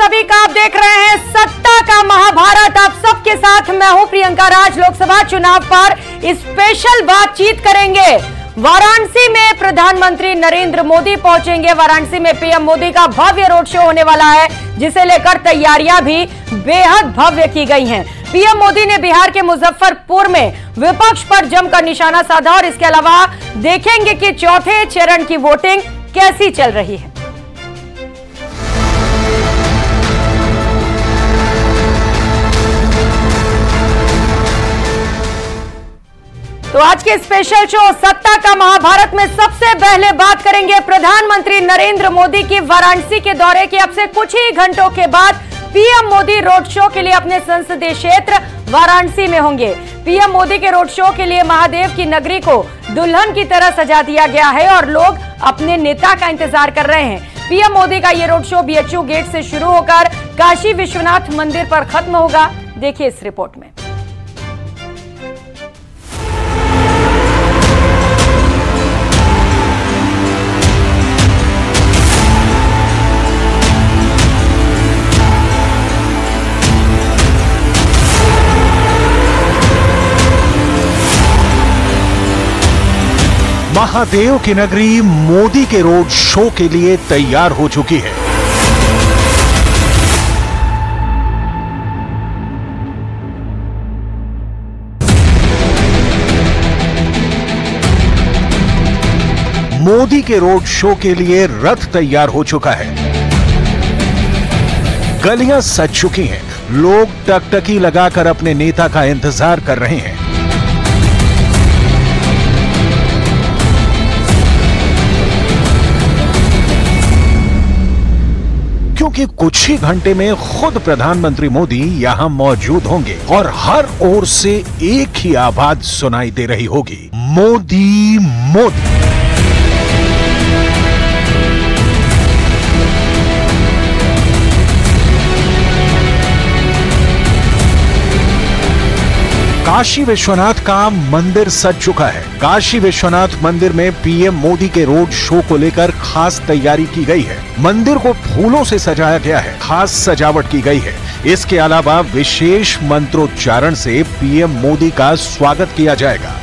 सभी का। आप देख रहे हैं सत्ता का महाभारत। आप सबके साथ मैं हूं प्रियंका राज। लोकसभा चुनाव पर स्पेशल बातचीत करेंगे। वाराणसी में प्रधानमंत्री नरेंद्र मोदी पहुंचेंगे। वाराणसी में पीएम मोदी का भव्य रोड शो होने वाला है, जिसे लेकर तैयारियां भी बेहद भव्य की गई हैं। पीएम मोदी ने बिहार के मुजफ्फरपुर में विपक्ष पर जमकर निशाना साधा और इसके अलावा देखेंगे कि चौथे चरण की वोटिंग कैसी चल रही है। तो आज के स्पेशल शो सत्ता का महाभारत में सबसे पहले बात करेंगे प्रधानमंत्री नरेंद्र मोदी की वाराणसी के दौरे की। अब से कुछ ही घंटों के बाद पीएम मोदी रोड शो के लिए अपने संसदीय क्षेत्र वाराणसी में होंगे। पीएम मोदी के रोड शो के लिए महादेव की नगरी को दुल्हन की तरह सजा दिया गया है और लोग अपने नेता का इंतजार कर रहे हैं। पीएम मोदी का यह रोड शो बीएचयू गेट से शुरू होकर काशी विश्वनाथ मंदिर पर खत्म होगा। देखिए इस रिपोर्ट में। महादेव की नगरी मोदी के रोड शो के लिए तैयार हो चुकी है। मोदी के रोड शो के लिए रथ तैयार हो चुका है। गलियां सज चुकी हैं। लोग टकटकी लगाकर अपने नेता का इंतजार कर रहे हैं। क्योंकि कुछ ही घंटे में खुद प्रधानमंत्री मोदी यहां मौजूद होंगे और हर ओर से एक ही आवाज सुनाई दे रही होगी, मोदी मोदी। काशी विश्वनाथ का मंदिर सज चुका है। काशी विश्वनाथ मंदिर में पीएम मोदी के रोड शो को लेकर खास तैयारी की गई है। मंदिर को फूलों से सजाया गया है, खास सजावट की गई है। इसके अलावा विशेष मंत्रोच्चारण से पीएम मोदी का स्वागत किया जाएगा।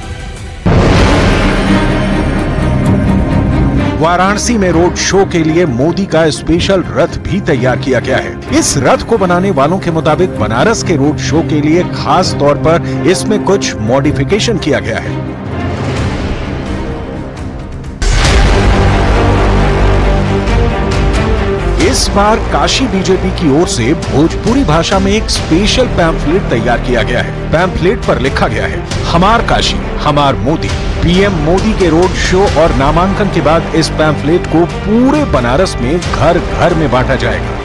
वाराणसी में रोड शो के लिए मोदी का स्पेशल रथ भी तैयार किया गया है। इस रथ को बनाने वालों के मुताबिक बनारस के रोड शो के लिए खास तौर पर इसमें कुछ मॉडिफिकेशन किया गया है। इस बार काशी बीजेपी की ओर से भोजपुरी भाषा में एक स्पेशल पैम्फलेट तैयार किया गया है। पैम्फलेट पर लिखा गया है, हमार काशी हमार मोदी। पीएम मोदी के रोड शो और नामांकन के बाद इस पैम्फलेट को पूरे बनारस में घर घर में बांटा जाएगा।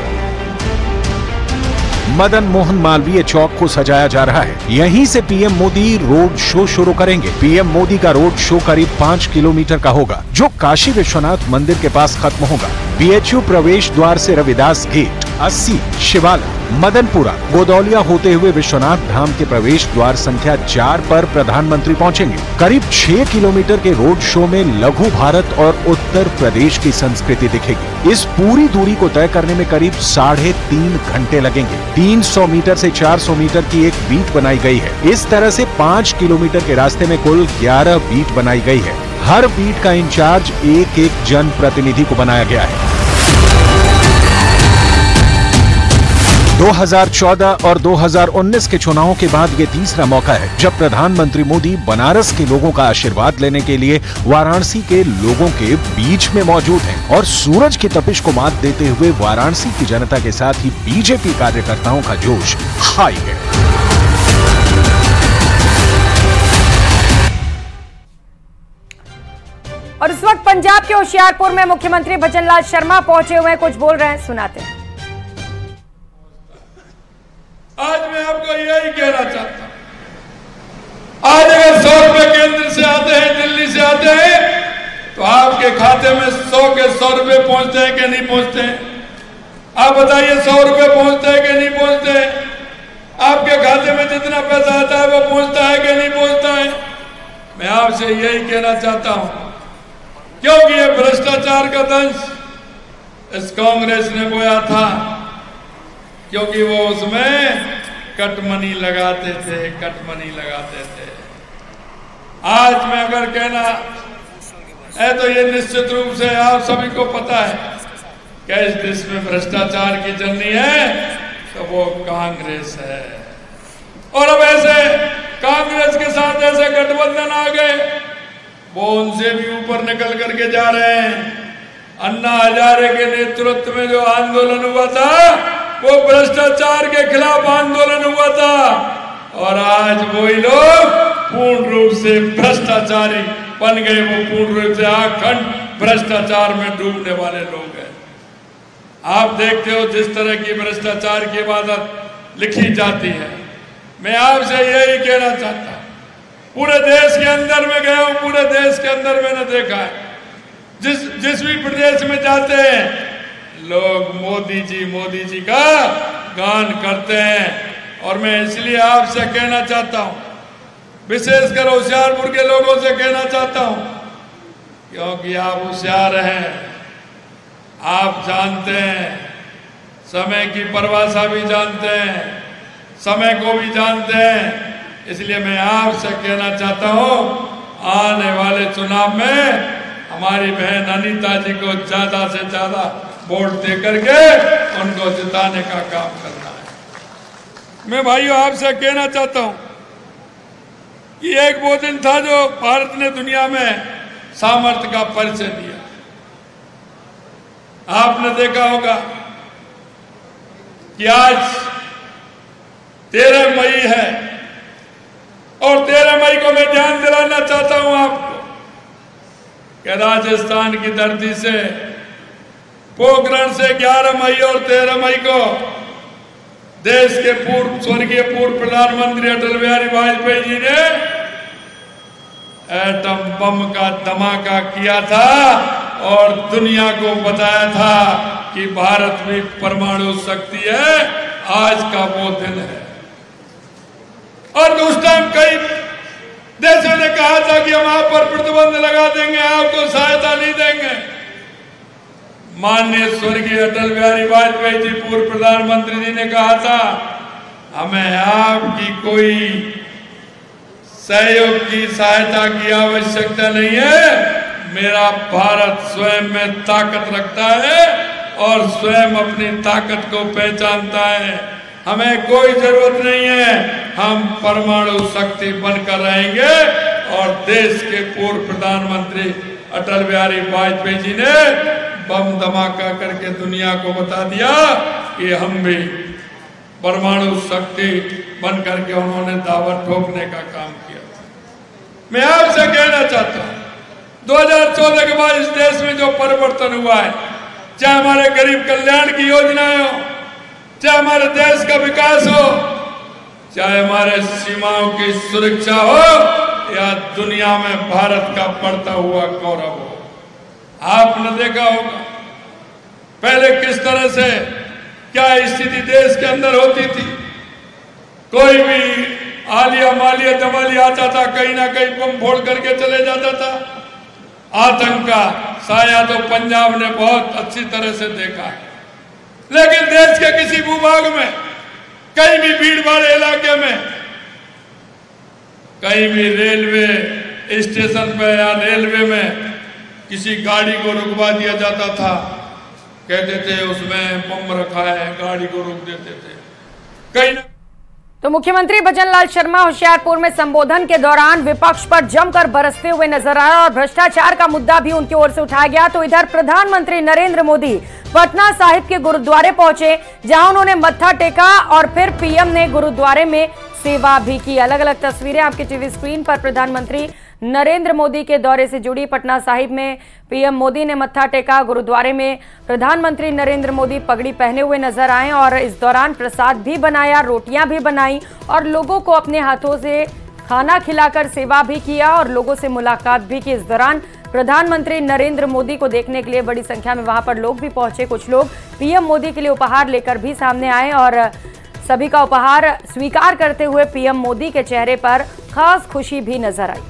मदन मोहन मालवीय चौक को सजाया जा रहा है। यहीं से पीएम मोदी रोड शो शुरू करेंगे। पीएम मोदी का रोड शो करीब 5 किलोमीटर का होगा, जो काशी विश्वनाथ मंदिर के पास खत्म होगा। बीएचयू प्रवेश द्वार से रविदास गेट, 80, शिवाला, मदनपुरा, गोदौलिया होते हुए विश्वनाथ धाम के प्रवेश द्वार संख्या 4 पर प्रधानमंत्री पहुंचेंगे। करीब 6 किलोमीटर के रोड शो में लघु भारत और उत्तर प्रदेश की संस्कृति दिखेगी। इस पूरी दूरी को तय करने में करीब 3.5 घंटे लगेंगे। 300 मीटर से 400 मीटर की एक बीट बनाई गई है। इस तरह से 5 किलोमीटर के रास्ते में कुल 11 बीट बनाई गई है। हर बीट का इंचार्ज एक जन प्रतिनिधि को बनाया गया है। 2014 और 2019 के चुनावों के बाद ये तीसरा मौका है जब प्रधानमंत्री मोदी बनारस के लोगों का आशीर्वाद लेने के लिए वाराणसी के लोगों के बीच में मौजूद हैं और सूरज की तपिश को मात देते हुए वाराणसी की जनता के साथ ही बीजेपी कार्यकर्ताओं का जोश हाई है। और इस वक्त पंजाब के होशियारपुर में मुख्यमंत्री भजनलाल शर्मा पहुंचे हुए हैं, कुछ बोल रहे हैं, सुनाते हैं। आज मैं आपको यही कहना चाहता हूं, आज अगर 100 रुपए केंद्र से आते हैं, दिल्ली से आते हैं, तो आपके खाते में 100 के 100 रुपए पहुंचते हैं कि नहीं पहुंचते हैं? आप बताइए, 100 रुपए पहुंचते हैं कि नहीं पहुंचते हैं? आपके खाते में जितना पैसा आता है वो पहुंचता है कि नहीं पहुंचता है? मैं आपसे यही कहना चाहता हूं, क्योंकि ये भ्रष्टाचार का दंश इस कांग्रेस ने बोया था। क्योंकि वो उसमें कटमनी लगाते थे, कटमनी लगाते थे। आज मैं अगर कहना है तो ये निश्चित रूप से आप सभी को पता है कि इस देश में भ्रष्टाचार की जननी है तो वो कांग्रेस है। और अब ऐसे कांग्रेस के साथ ऐसे गठबंधन आ गए, वो उनसे भी ऊपर निकल करके जा रहे हैं। अन्ना हजारे के नेतृत्व में जो आंदोलन हुआ था वो भ्रष्टाचार के खिलाफ आंदोलन हुआ था, और आज वही लोग पूर्ण रूप से भ्रष्टाचारी बन गए। वो पूर्ण रूप से अखंड भ्रष्टाचार में डूबने वाले लोग हैं। आप देखते हो जिस तरह की भ्रष्टाचार की इबादत लिखी जाती है। मैं आपसे यही कहना चाहता हूं, पूरे देश के अंदर में गया हूं, पूरे देश के अंदर मैंने देखा है, जिस भी प्रदेश में जाते हैं लोग मोदी जी का गान करते हैं। और मैं इसलिए आपसे कहना चाहता हूं, विशेषकर होशियारपुर के लोगों से कहना चाहता हूं, क्योंकि आप होशियार हैं, आप जानते हैं, समय की परिभाषा भी जानते हैं, समय को भी जानते हैं। इसलिए मैं आपसे कहना चाहता हूं, आने वाले चुनाव में हमारी बहन अनीता जी को ज्यादा से ज्यादा वोट दे करके उनको जिताने का काम करना है। मैं भाइयों आपसे कहना चाहता हूं कि एक वो दिन था जो भारत ने दुनिया में सामर्थ्य का परिचय दिया। आपने देखा होगा कि आज 13 मई है, और 13 मई को मैं ध्यान दिलाना चाहता हूं आपको कि राजस्थान की धरती से पोखरण से 11 मई और 13 मई को देश के स्वर्गीय पूर्व प्रधानमंत्री अटल बिहारी वाजपेयी जी ने एटम बम का धमाका किया था और दुनिया को बताया था कि भारत में परमाणु शक्ति है। आज का वो दिन है। और उस टाइम कई देशों ने कहा था कि हम आप पर प्रतिबंध लगा देंगे, आपको सहायता नहीं देंगे। माननीय स्वर्गीय अटल बिहारी वाजपेयी जी पूर्व प्रधानमंत्री जी ने कहा था, हमें आपकी कोई सहयोग की सहायता की आवश्यकता नहीं है। मेरा भारत स्वयं में ताकत रखता है और स्वयं अपनी ताकत को पहचानता है। हमें कोई जरूरत नहीं है, हम परमाणु शक्ति बनकर रहेंगे। और देश के पूर्व प्रधानमंत्री अटल बिहारी वाजपेयी जी ने बम धमाका करके दुनिया को बता दिया कि हम भी परमाणु शक्ति बन करके उन्होंने दावा ठोकने का काम किया। मैं आपसे कहना चाहता हूं, 2014 के बाद इस देश में जो परिवर्तन हुआ है, चाहे हमारे गरीब कल्याण की योजनाएं हो, चाहे हमारे देश का विकास हो, चाहे हमारे सीमाओं की सुरक्षा हो, या दुनिया में भारत का बढ़ता हुआ गौरव हो। आपने देखा होगा पहले किस तरह से क्या स्थिति देश के अंदर होती थी। कोई भी आलिया मालिया दवालिया आता था, कहीं ना कहीं बम फोड़ करके चले जाता था। आतंक का साया तो पंजाब ने बहुत अच्छी तरह से देखा है, लेकिन देश के किसी भूभाग में, कहीं भी भीड़ भाड़ इलाके में, कहीं भी रेलवे स्टेशन पे या रेलवे में किसी गाड़ी को रुकवा दिया जाता था, कहते थे उसमें बम रखा है, गाड़ी को रोक देते थे कहीं। तो मुख्यमंत्री भजनलाल शर्मा होशियारपुर में संबोधन के दौरान विपक्ष पर जमकर बरसते हुए नजर आए और भ्रष्टाचार का मुद्दा भी उनकी ओर से उठाया गया। तो इधर प्रधानमंत्री नरेंद्र मोदी पटना साहिब के गुरुद्वारे पहुंचे, जहां उन्होंने मत्था टेका और फिर पीएम ने गुरुद्वारे में सेवा भी की। अलग अलग तस्वीरें आपकी टीवी स्क्रीन पर प्रधानमंत्री नरेंद्र मोदी के दौरे से जुड़ी। पटना साहिब में पीएम मोदी ने मत्था टेका, गुरुद्वारे में प्रधानमंत्री नरेंद्र मोदी पगड़ी पहने हुए नजर आए और इस दौरान प्रसाद भी बनाया, रोटियां भी बनाई और लोगों को अपने हाथों से खाना खिलाकर सेवा भी किया और लोगों से मुलाकात भी की। इस दौरान प्रधानमंत्री नरेंद्र मोदी को देखने के लिए बड़ी संख्या में वहां पर लोग भी पहुंचे। कुछ लोग पीएम मोदी के लिए उपहार लेकर भी सामने आए और सभी का उपहार स्वीकार करते हुए पीएम मोदी के चेहरे पर खास खुशी भी नजर आई।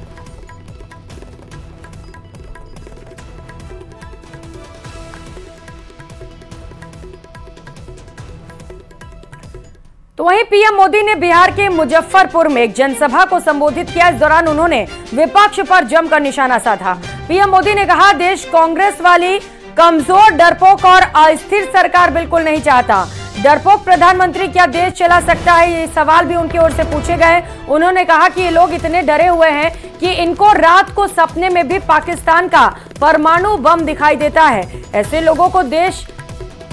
वहीं पीएम मोदी ने बिहार के मुजफ्फरपुर में एक जनसभा को संबोधित किया। इस दौरान उन्होंने विपक्ष पर जमकर निशाना साधा। पीएम मोदी ने कहा, देश कांग्रेस वाली कमजोर, डरपोक और अस्थिर सरकार बिल्कुल नहीं चाहता। डरपोक प्रधानमंत्री क्या देश चला सकता है, ये सवाल भी उनकी ओर से पूछे गए। उन्होंने कहा कि ये लोग इतने डरे हुए हैं कि इनको रात को सपने में भी पाकिस्तान का परमाणु बम दिखाई देता है। ऐसे लोगों को देश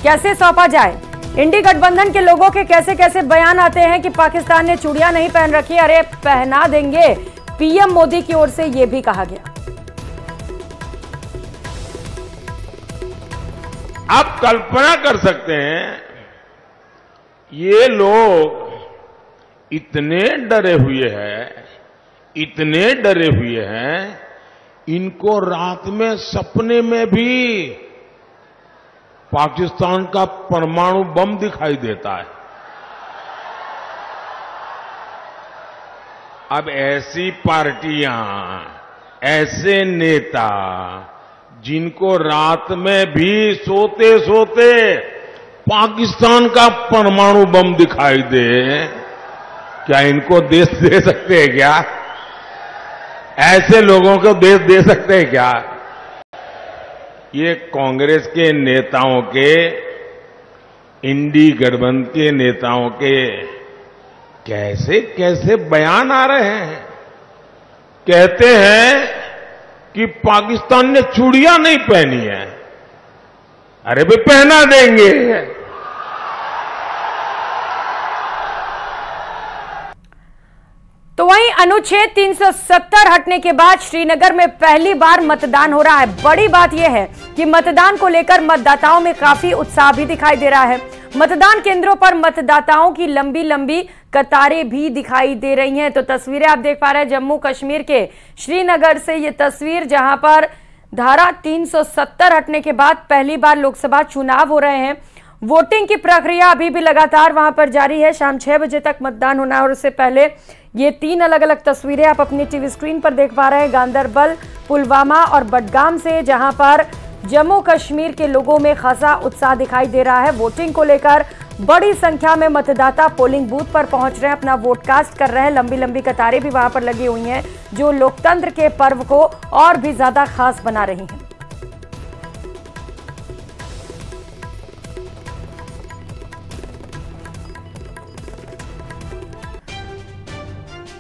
कैसे सौंपा जाए। इंडी गठबंधन के लोगों के कैसे कैसे बयान आते हैं कि पाकिस्तान ने चूड़ियां नहीं पहन रखी, अरे पहना देंगे। पीएम मोदी की ओर से यह भी कहा गया। आप कल्पना कर सकते हैं, ये लोग इतने डरे हुए हैं, इनको रात में सपने में भी पाकिस्तान का परमाणु बम दिखाई देता है। अब ऐसी पार्टियां, ऐसे नेता जिनको रात में भी सोते सोते पाकिस्तान का परमाणु बम दिखाई दे, क्या इनको देश दे सकते हैं क्या? ऐसे लोगों को देश दे सकते हैं क्या? ये कांग्रेस के नेताओं के, इंडी गठबंधन के नेताओं के कैसे कैसे बयान आ रहे हैं। कहते हैं कि पाकिस्तान ने चूड़ियां नहीं पहनी है, अरे भाई पहना देंगे। तो वहीं अनुच्छेद 370 हटने के बाद श्रीनगर में पहली बार मतदान हो रहा है। बड़ी बात यह है कि मतदान को लेकर मतदाताओं में काफी उत्साह भी दिखाई दे रहा है। मतदान केंद्रों पर मतदाताओं की लंबी लंबी कतारें भी दिखाई दे रही हैं। तो तस्वीरें आप देख पा रहे हैं जम्मू कश्मीर के श्रीनगर से, ये तस्वीर जहां पर धारा 370 हटने के बाद पहली बार लोकसभा चुनाव हो रहे हैं। वोटिंग की प्रक्रिया अभी भी लगातार वहां पर जारी है। शाम 6 बजे तक मतदान होना है और उससे पहले ये 3 अलग अलग तस्वीरें आप अपनी टीवी स्क्रीन पर देख पा रहे हैं, गांदरबल, पुलवामा और बडगाम से, जहां पर जम्मू कश्मीर के लोगों में खासा उत्साह दिखाई दे रहा है। वोटिंग को लेकर बड़ी संख्या में मतदाता पोलिंग बूथ पर पहुंच रहे हैं, अपना वोट कास्ट कर रहे हैं। लंबी लंबी कतारें भी वहां पर लगी हुई हैं, जो लोकतंत्र के पर्व को और भी ज्यादा खास बना रही हैं।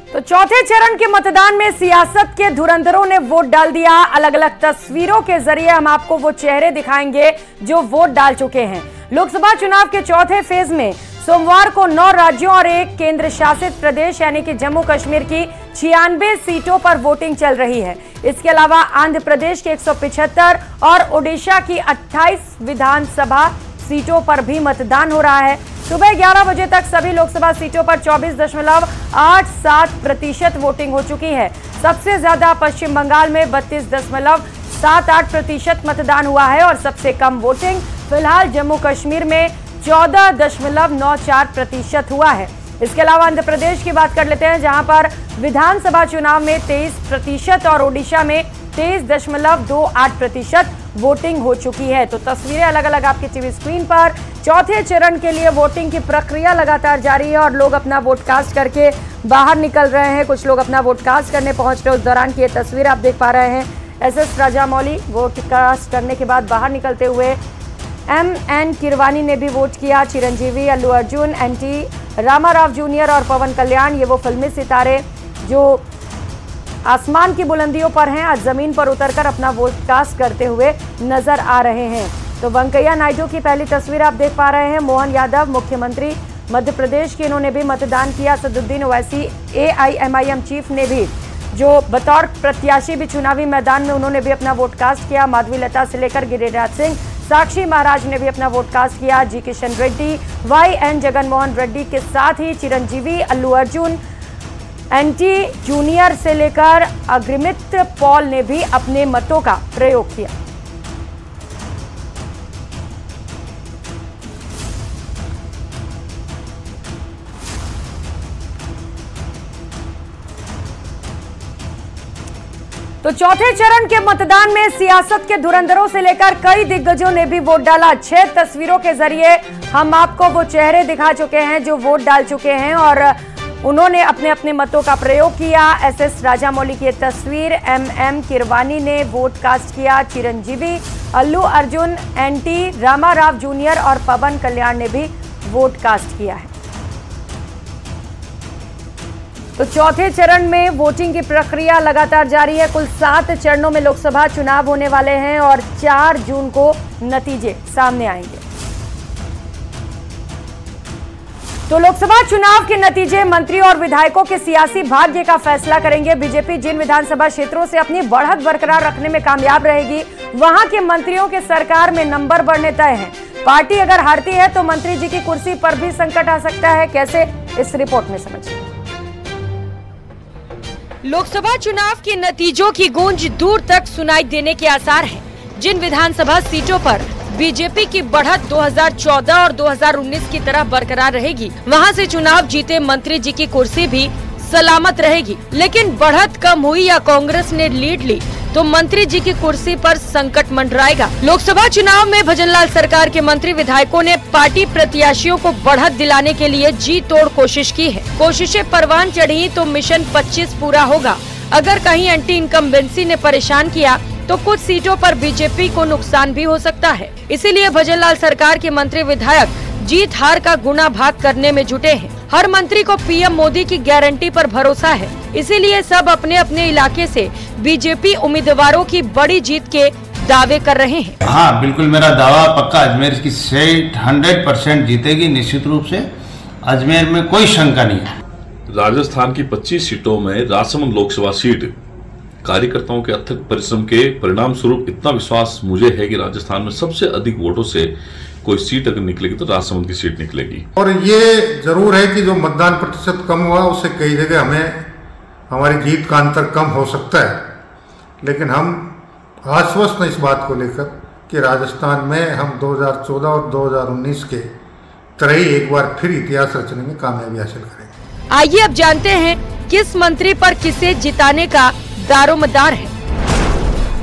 तो चौथे चरण के मतदान में सियासत के धुरंधरों ने वोट डाल दिया। अलग अलग तस्वीरों के जरिए हम आपको वो चेहरे दिखाएंगे जो वोट डाल चुके हैं। लोकसभा चुनाव के चौथे फेज में सोमवार को 9 राज्यों और 1 केंद्र शासित प्रदेश यानी कि जम्मू कश्मीर की 96 सीटों पर वोटिंग चल रही है। इसके अलावा आंध्र प्रदेश के 175 और ओडिशा की 28 विधानसभा सीटों पर भी मतदान हो रहा है। सुबह 11 बजे तक सभी लोकसभा सीटों पर 24.87% वोटिंग हो चुकी है। सबसे ज्यादा पश्चिम बंगाल में 32.78% मतदान हुआ है और सबसे कम वोटिंग फिलहाल जम्मू कश्मीर में 14.94% हुआ है। इसके अलावा आंध्र प्रदेश की बात कर लेते हैं, जहां पर विधानसभा चुनाव में 23% और ओडिशा में 23.28% वोटिंग हो चुकी है। तो तस्वीरें अलग अलग आपकी टीवी स्क्रीन पर। चौथे चरण के लिए वोटिंग की प्रक्रिया लगातार जारी है और लोग अपना वोट कास्ट करके बाहर निकल रहे हैं। कुछ लोग अपना वोट कास्ट करने पहुंच रहे हैं। उस दौरान की ये तस्वीर आप देख पा रहे हैं। एसएस राजामौली वोट कास्ट करने के बाद बाहर निकलते हुए। एमएन किरवानी ने भी वोट किया। चिरंजीवी, अल्लू अर्जुन, एनटी रामाराव जूनियर और पवन कल्याण, ये वो फिल्मी सितारे जो आसमान की बुलंदियों पर हैं, आज जमीन पर उतरकर अपना वोट कास्ट करते हुए नजर आ रहे हैं। तो वेंकैया नायडू की पहली तस्वीर आप देख पा रहे हैं। मोहन यादव मुख्यमंत्री मध्य प्रदेश के, इन्होंने भी मतदान किया। सदुद्दीन ओवैसी एआईएमआईएम चीफ ने भी, जो बतौर प्रत्याशी भी चुनावी मैदान में, उन्होंने भी अपना वोट कास्ट किया। माधवी लता से लेकर गिरिराज सिंह, साक्षी महाराज ने भी अपना वोट कास्ट किया। जी किशन रेड्डी, वाईएन जगनमोहन रेड्डी के साथ ही चिरंजीवी, अल्लू अर्जुन, एनटी जूनियर से लेकर अग्रिमित पॉल ने भी अपने मतों का प्रयोग किया। तो चौथे चरण के मतदान में सियासत के धुरंधरों से लेकर कई दिग्गजों ने भी वोट डाला। 6 तस्वीरों के जरिए हम आपको वो चेहरे दिखा चुके हैं जो वोट डाल चुके हैं और उन्होंने अपने अपने मतों का प्रयोग किया। SS राजामौली की तस्वीर, MM किरवानी ने वोट कास्ट किया, चिरंजीवी, अल्लू अर्जुन, NT रामाराव जूनियर और पवन कल्याण ने भी वोट कास्ट किया है। तो चौथे चरण में वोटिंग की प्रक्रिया लगातार जारी है। कुल 7 चरणों में लोकसभा चुनाव होने वाले हैं और 4 जून को नतीजे सामने आएंगे। तो लोकसभा चुनाव के नतीजे मंत्री और विधायकों के सियासी भाग्य का फैसला करेंगे। बीजेपी जिन विधानसभा क्षेत्रों से अपनी बढ़त बरकरार रखने में कामयाब रहेगी, वहां के मंत्रियों के सरकार में नंबर बढ़ने तय हैं। पार्टी अगर हारती है तो मंत्री जी की कुर्सी पर भी संकट आ सकता है। कैसे, इस रिपोर्ट में समझिए। लोकसभा चुनाव के नतीजों की गूंज दूर तक सुनाई देने के आसार हैं। जिन विधानसभा सीटों पर बीजेपी की बढ़त 2014 और 2019 की तरह बरकरार रहेगी, वहां से चुनाव जीते मंत्री जी की कुर्सी भी सलामत रहेगी। लेकिन बढ़त कम हुई या कांग्रेस ने लीड ली तो मंत्री जी की कुर्सी पर संकट मंडराएगा। लोकसभा चुनाव में भजनलाल सरकार के मंत्री विधायकों ने पार्टी प्रत्याशियों को बढ़त दिलाने के लिए जी तोड़ कोशिश की है। कोशिशें परवान चढ़ी तो मिशन 25 पूरा होगा। अगर कहीं एंटी इनकम्बेंसी ने परेशान किया तो कुछ सीटों पर बीजेपी को नुकसान भी हो सकता है। इसीलिए भजनलाल सरकार के मंत्री विधायक जीत हार का गुणा भाग करने में जुटे हैं। हर मंत्री को PM मोदी की गारंटी पर भरोसा है, इसीलिए सब अपने अपने इलाके से बीजेपी उम्मीदवारों की बड़ी जीत के दावे कर रहे हैं। हाँ, बिल्कुल मेरा दावा पक्का, अजमेर की सीट 100% जीतेगी निश्चित रूप से। अजमेर में कोई शंका नहीं है। राजस्थान की 25 सीटों में राजसमंद लोकसभा सीट कार्यकर्ताओं के अथक परिश्रम के परिणाम स्वरूप इतना विश्वास मुझे है कि राजस्थान में सबसे अधिक वोटों से कोई सीट अगर निकलेगी तो राजसमंद की सीट निकलेगी। और ये जरूर है कि जो मतदान प्रतिशत कम हुआ उससे कई जगह हमें हमारी जीत का अंतर कम हो सकता है, लेकिन हम आश्वस्त हैं इस बात को लेकर कि राजस्थान में हम 2014 और 2019 के तरह ही एक बार फिर इतिहास रचने में कामयाबी हासिल करेंगे। आइए अब जानते हैं किस मंत्री पर किसे जिताने का दारोमदार है।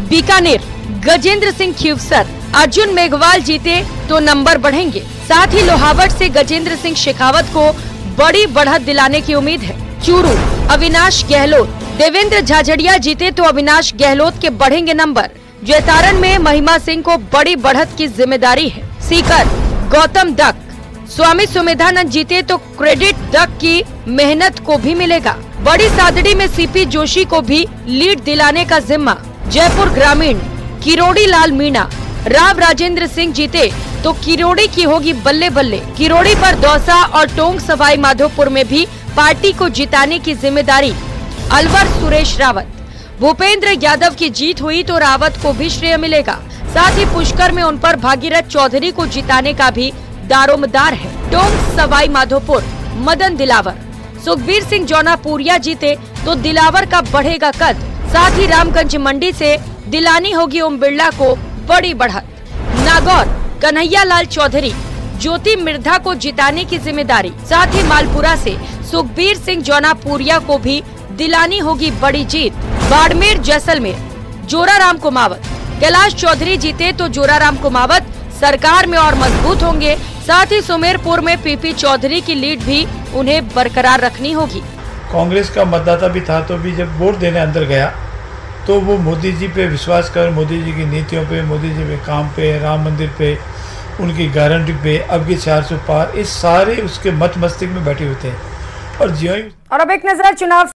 बीकानेर, गजेंद्र सिंह खीवसर, अर्जुन मेघवाल जीते तो नंबर बढ़ेंगे। साथ ही लोहावट से गजेंद्र सिंह शेखावत को बड़ी बढ़त दिलाने की उम्मीद है। चूरू, अविनाश गहलोत, देवेंद्र झाझड़िया जीते तो अविनाश गहलोत के बढ़ेंगे नंबर। जैतारण में महिमा सिंह को बड़ी बढ़त की जिम्मेदारी है। सीकर, गौतम दत्त, स्वामी सुमेधानंद जीते तो क्रेडिट दत्त की मेहनत को भी मिलेगा। बड़ी सादड़ी में CP जोशी को भी लीड दिलाने का जिम्मा। जयपुर ग्रामीण, किरोड़ी लाल मीणा, राव राजेंद्र सिंह जीते तो किरोड़ी की होगी बल्ले बल्ले। किरोड़ी पर दौसा और टोंक सवाई माधोपुर में भी पार्टी को जिताने की जिम्मेदारी। अलवर सुरेश रावत, भूपेंद्र यादव की जीत हुई तो रावत को भी श्रेय मिलेगा। साथ ही पुष्कर में उन पर भागीरथ चौधरी को जिताने का भी दारोमदार है। टोंक सवाई माधोपुर, मदन दिलावर, सुखबीर सिंह जौनापुरिया जीते तो दिलावर का बढ़ेगा कद। साथ ही रामगंज मंडी से दिलानी होगी ओम बिरला को बड़ी बढ़त। नागौर, कन्हैया लाल चौधरी, ज्योति मिर्धा को जिताने की जिम्मेदारी। साथ ही मालपुरा से सुखबीर सिंह जौनापुरिया को भी दिलानी होगी बड़ी जीत। बाड़मेर, जैसलमेर, जोराराम कुमावत, कैलाश चौधरी जीते तो जोराराम कुमावत सरकार में और मजबूत होंगे। साथ ही सुमेरपुर में PP चौधरी की लीड भी उन्हें बरकरार रखनी होगी। कांग्रेस का मतदाता भी था तो भी जब वोट देने अंदर गया तो वो मोदी जी पे विश्वास कर, मोदी जी की नीतियों पे, मोदी जी के काम पे, राम मंदिर पे, उनकी गारंटी पे, अब की 400 पार, इस सारे उसके मत मस्तिष्क में बैठे होते हैं। और अब एक नजर चुनाव